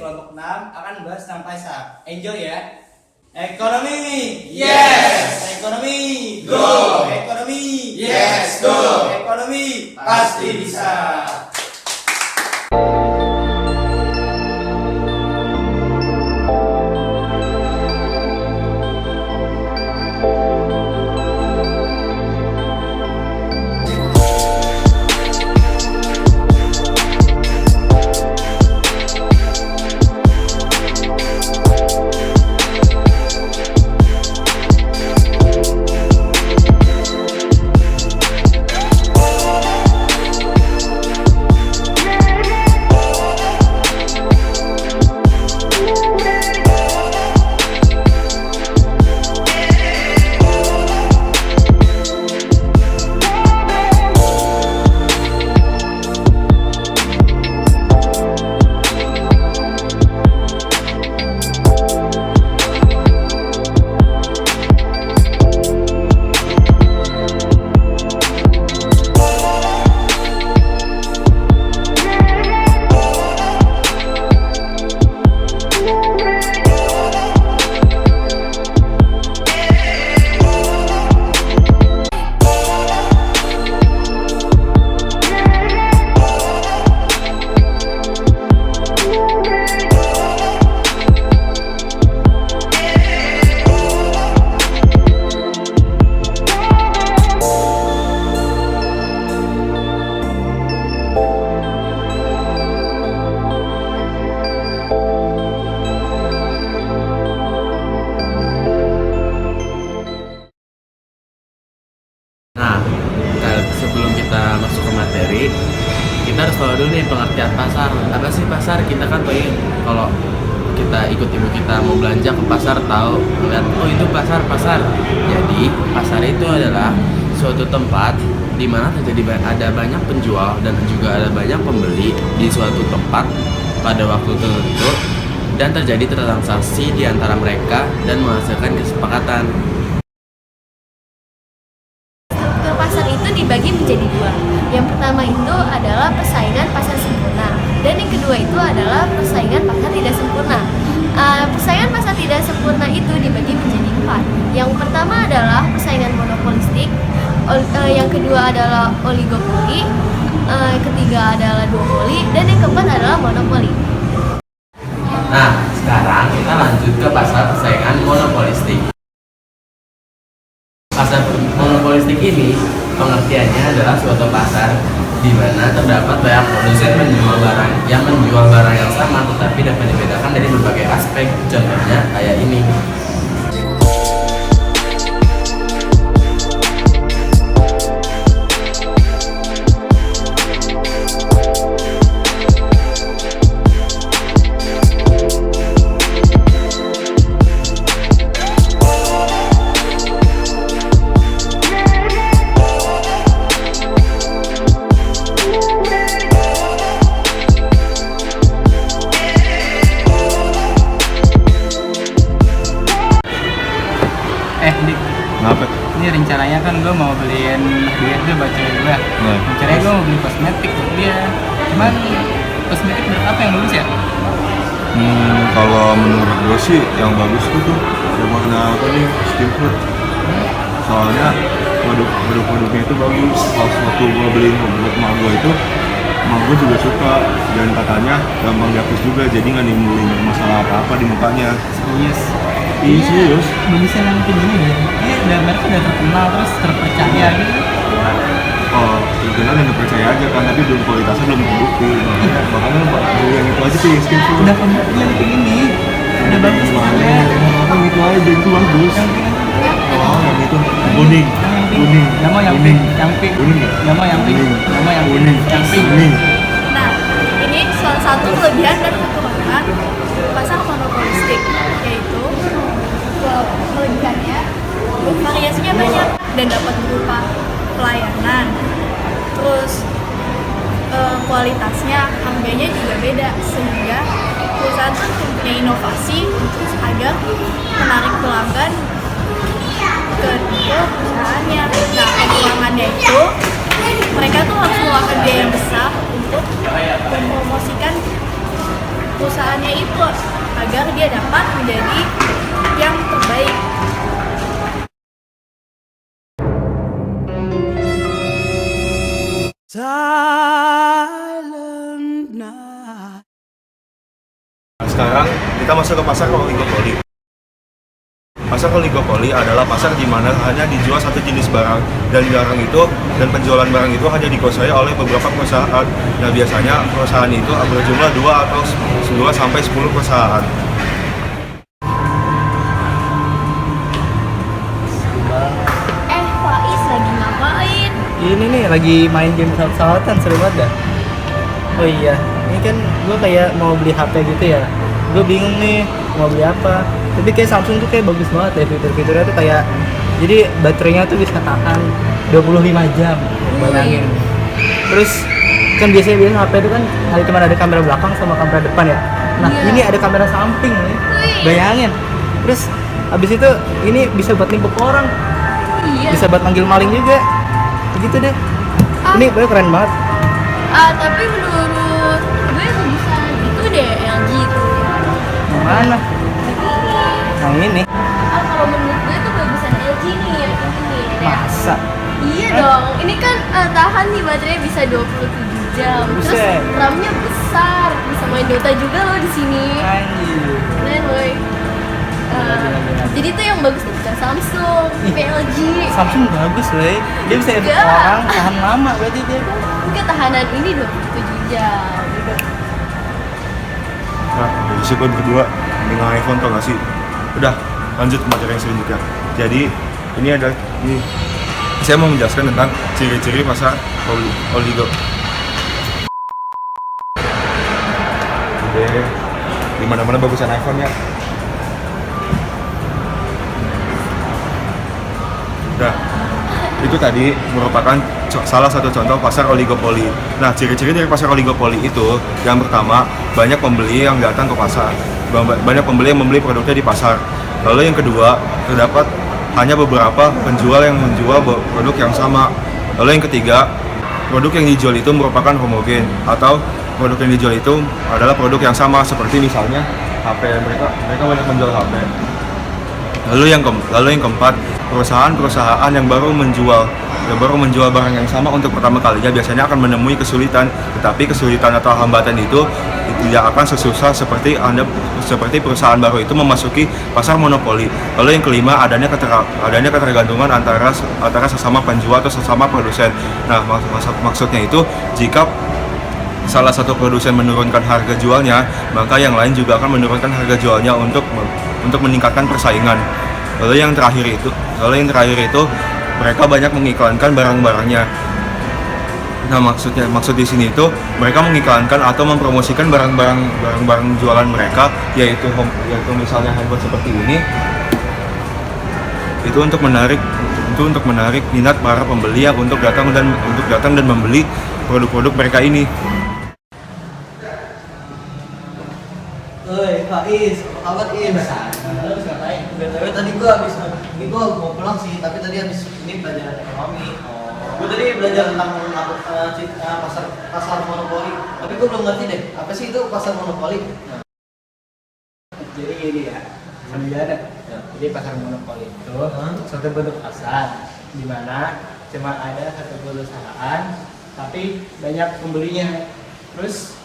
kelompok 6 akan membahas tentang pasar. Enjoy ya. Ekonomi. Yes. Ekonomi. Go. Ekonomi. Yes, go. Ekonomi Pasti bisa. Sebelum kita masuk ke materi, kita harus tahu dulu nih pengertian pasar. Apa sih pasar? Kita kan tahu kalau kita ikut ibu kita mau belanja ke pasar, tahu ngeliat oh itu pasar. Jadi pasar itu adalah suatu tempat di mana ada banyak penjual dan juga ada banyak pembeli di suatu tempat pada waktu tertentu dan terjadi transaksi di antara mereka dan menghasilkan kesepakatan. Pasar itu dibagi menjadi dua. Yang pertama itu adalah persaingan pasar sempurna, dan yang kedua itu adalah persaingan pasar tidak sempurna. Persaingan pasar tidak sempurna itu dibagi menjadi empat. Yang pertama adalah persaingan monopolistik, yang kedua adalah oligopoli, yang ketiga adalah duopoli, dan yang keempat adalah monopoli. Nah, sekarang kita lanjut ke pasar persaingan monopolistik. Pasar monopolistik ini pengertiannya adalah suatu pasar di mana terdapat banyak produsen yang menjual barang yang sama tetapi dapat dibedakan dari berbagai aspek. Contohnya kayak ini. Dik, Kenapa? ini rencananya kan gue mau beliin hadiah tuh buat cewek gue. Rencananya gue mau beli kosmetik buat dia. Cuman kosmetik menurut apa yang bagus ya? Kalau menurut gue sih yang bagus tuh yang warna apa nih, skin food. Soalnya produk-produknya itu bagus. Pas waktu gue beli buat emak gue itu, emak gue juga suka dan katanya gampang dihapus juga, jadi nggak nimbulin masalah apa-apa di mukanya. Serius? Iya, serius. Bagusnya yang kayak gini ya. Ini mereka udah terkenal terus terpercaya gitu. Oh, terkenal yang percaya aja kan, tapi belum kualitasnya belum terbukti. Makanya beli yang itu aja sih, skin food. Udah kembali yang kayak gini. Udah bagus soalnya. Yang itu aja, itu bagus. Oh, yang itu kuning. Yang mau yang pink, yang pink. Kuning nggak? Yang mau yang pink. Yang mau yang pink. Kuning. Yang pink. Kuning. Nah, ini salah satu kelebihan dan kekurangan pasar monopolistik, yaitu kelebihannya variasinya banyak dan dapat berupa pelayanan, terus kualitasnya, harganya juga beda, sehingga perusahaan tuh punya inovasi agar menarik pelanggan ke perusahaannya. Nah, kekurangannya itu mereka tuh harus mengeluarkan biaya yang besar untuk mempromosikan perusahaannya itu agar dia dapat menjadi yang terbaik. Sekarang kita masuk ke pasar oligopoli. Pasar oligopoli adalah pasar di mana hanya dijual satu jenis barang dan penjualan barang itu hanya dikuasai oleh beberapa perusahaan. Nah, biasanya perusahaan itu berjumlah 2 sampai 10 perusahaan. Faiz lagi ngapain? Ini nih lagi main game pesawat-pesawatan, seru banget dah. Oh iya, ini kan gue kayak mau beli HP gitu ya. Gue bingung nih mau beli apa. Tapi kayak Samsung tuh kayak bagus banget ya, fitur-fiturnya tuh kayak, jadi baterainya tuh bisa tahan 25 jam, bayangin. Terus kan biasanya HP itu kan cuma ada kamera belakang sama kamera depan ya. Nah, Iya. ini ada kamera samping nih, bayangin. Terus abis itu ini bisa buat nimpuk orang, Iya. bisa buat manggil maling juga, begitu deh. Ini bener keren banget. Tapi menurut gue bagusan itu deh LG itu. Yang mana? Yang ini. Kalau menurut gue tuh bagusan LG nih yang ini nih. Masa? Iya dong, ini kan tahan nih baterainya bisa 27 jam. Terus Buset. RAM-nya besar, bisa main Dota juga loh di sini. Anjir. Keren woy. Jadi tuh yang bagus tuh bukan Samsung, tapi LG. Samsung bagus loh. Dia bisa edit Enggak. orang tahan lama berarti dia. Ketahanan ini 27 jam. Nah, risiko berdua dengan iPhone tau gak sih? Udah, lanjut ke materi yang selanjutnya. Jadi, ini saya mau menjelaskan tentang ciri-ciri pasar oligo. Oke, dimana-mana bagusan iPhone ya. Udah, itu tadi merupakan salah satu contoh pasar oligopoli. Nah, ciri-ciri dari pasar oligopoli itu, yang pertama, banyak pembeli yang datang ke pasar. Banyak pembeli yang membeli produknya di pasar. Lalu yang kedua, terdapat hanya beberapa penjual yang menjual produk yang sama. Lalu yang ketiga, produk yang dijual itu merupakan homogen, atau produk yang dijual itu adalah produk yang sama, seperti misalnya HP. Mereka banyak menjual HP. Lalu yang keempat, perusahaan-perusahaan yang baru menjual barang yang sama untuk pertama kalinya biasanya akan menemui kesulitan, tetapi kesulitan atau hambatan itu tidak akan sesusah seperti perusahaan baru itu memasuki pasar monopoli. Lalu yang kelima, adanya ketergantungan antara sesama penjual atau sesama produsen. Nah, maksudnya itu jika salah satu produsen menurunkan harga jualnya, maka yang lain juga akan menurunkan harga jualnya untuk meningkatkan persaingan. Lalu yang terakhir itu mereka banyak mengiklankan barang-barangnya. Nah, maksud di sini itu mereka mengiklankan atau mempromosikan barang-barang jualan mereka, yaitu misalnya handphone seperti ini. Itu untuk menarik minat para pembeli yang untuk datang dan membeli produk-produk mereka ini. Oi, Faiz, apa kabar Im? Halo, ngapain? BTW tadi gua mau pulang sih, tapi tadi habis ini belajar ekonomi. Gua tadi belajar tentang pasar monopoli. Tapi gua belum ngerti deh, apa sih itu pasar monopoli? Jadi gini ya, sebenarnya jadi pasar monopoli itu suatu bentuk pasar di mana cuma ada satu perusahaan tapi banyak pembelinya. Terus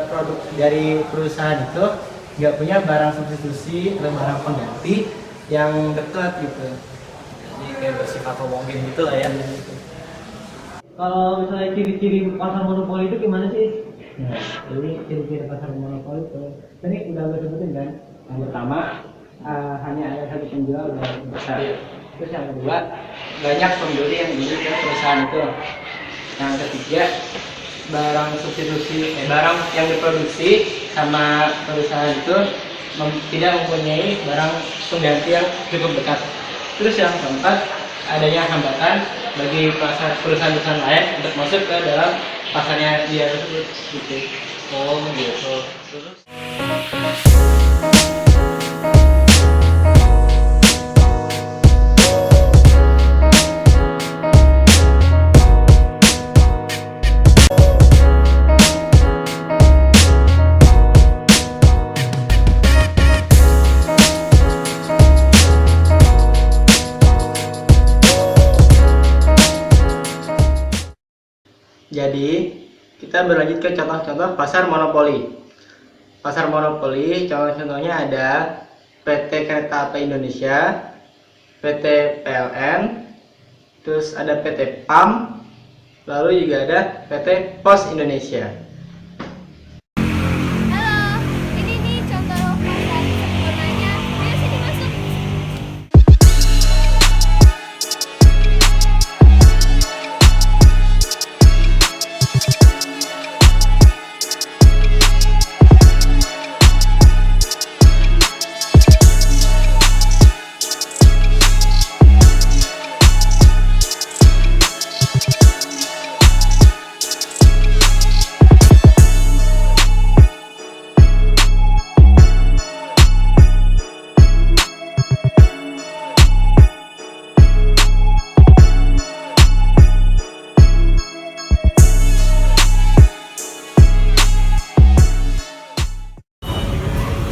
produk dari perusahaan itu nggak punya barang substitusi atau barang pengganti yang dekat gitu. Jadi kayak bersifat homogen gitu lah ya. Kalau misalnya ciri-ciri pasar monopoli itu gimana sih? Nah, jadi ciri-ciri pasar monopoli itu tadi udah gue sebutin kan. Yang pertama hanya ada satu penjual yang besar. Terus yang kedua banyak pembeli yang beli ke perusahaan itu. Yang ketiga barang yang diproduksi sama perusahaan itu tidak mempunyai barang pengganti yang cukup dekat. Terus yang keempat, adanya hambatan bagi perusahaan-perusahaan lain untuk masuk ke dalam pasarnya dia tersebut gitu. Oh gitu. Terus Jadi kita berlanjut ke contoh-contoh pasar monopoli. Pasar monopoli contoh-contohnya ada PT Kereta Api Indonesia, PT PLN, terus ada PT PAM, lalu juga ada PT Pos Indonesia. Halo, ini nih contoh pasar sempurnanya. Ayo sini masuk.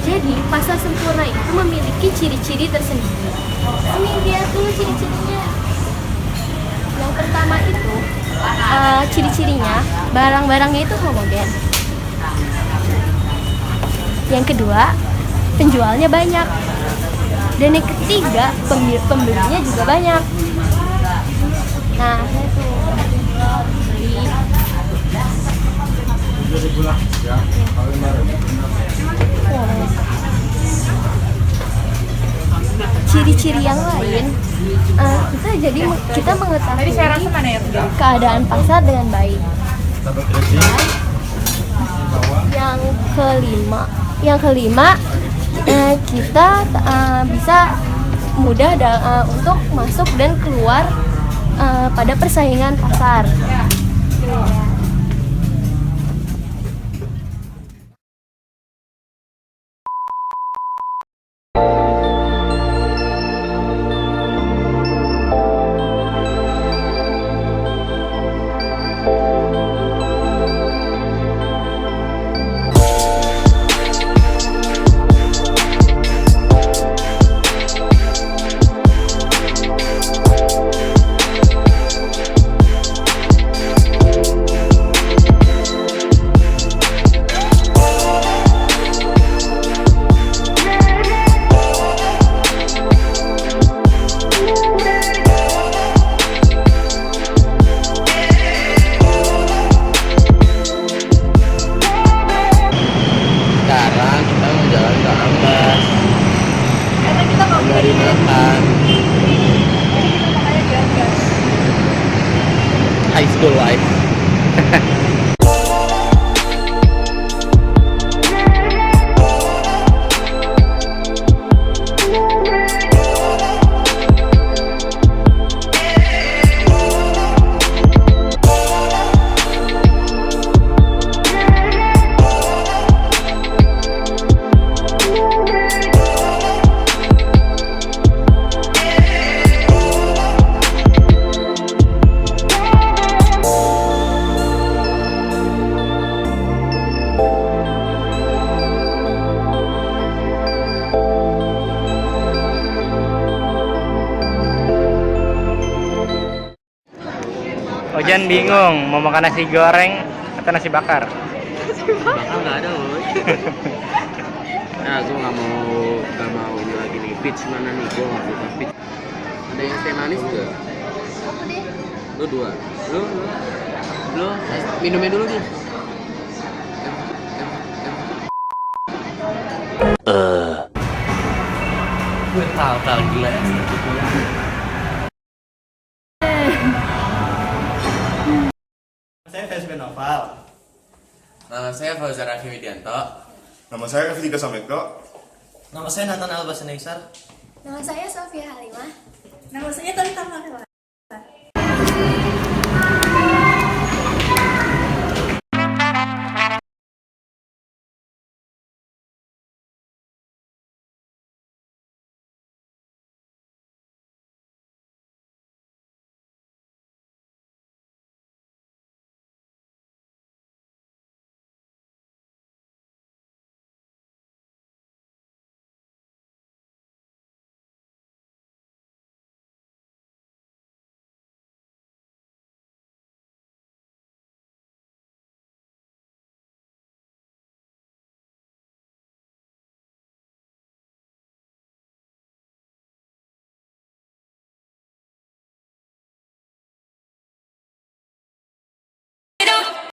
Jadi, pasar sempurna itu memiliki ciri-ciri tersendiri. Ini dia tuh ciri-cirinya. Yang pertama itu, ciri-cirinya, barang-barangnya itu homogen. Yang kedua, penjualnya banyak. Dan yang ketiga, pembelinya juga banyak. Nah, itu beli. Ciri-ciri yang lain, kita mengetahui keadaan pasar dengan baik. Yang kelima, kita bisa mudah untuk masuk dan keluar pada persaingan pasar. Sekarang kita mau jalan ke Ambas. Dari makan. High school life. Ojan bingung mau makan nasi goreng atau nasi bakar. Bakal nggak ada loh. Nah, gue nggak mau ini lagi nih. Peach mana nih? Gue nggak suka peach. Ada yang teh manis nggak? Aku deh. Lu dua. Lu minumnya dulu nih. Gue tahu gila ya. Saya Fesben Noval. Nama saya Fauzar Raffi Widianto. Nama saya Fidika Samekro. Nama saya Nathan Alba Seneisar. Nama saya Sofia Halimah. Nama saya Talita Marela.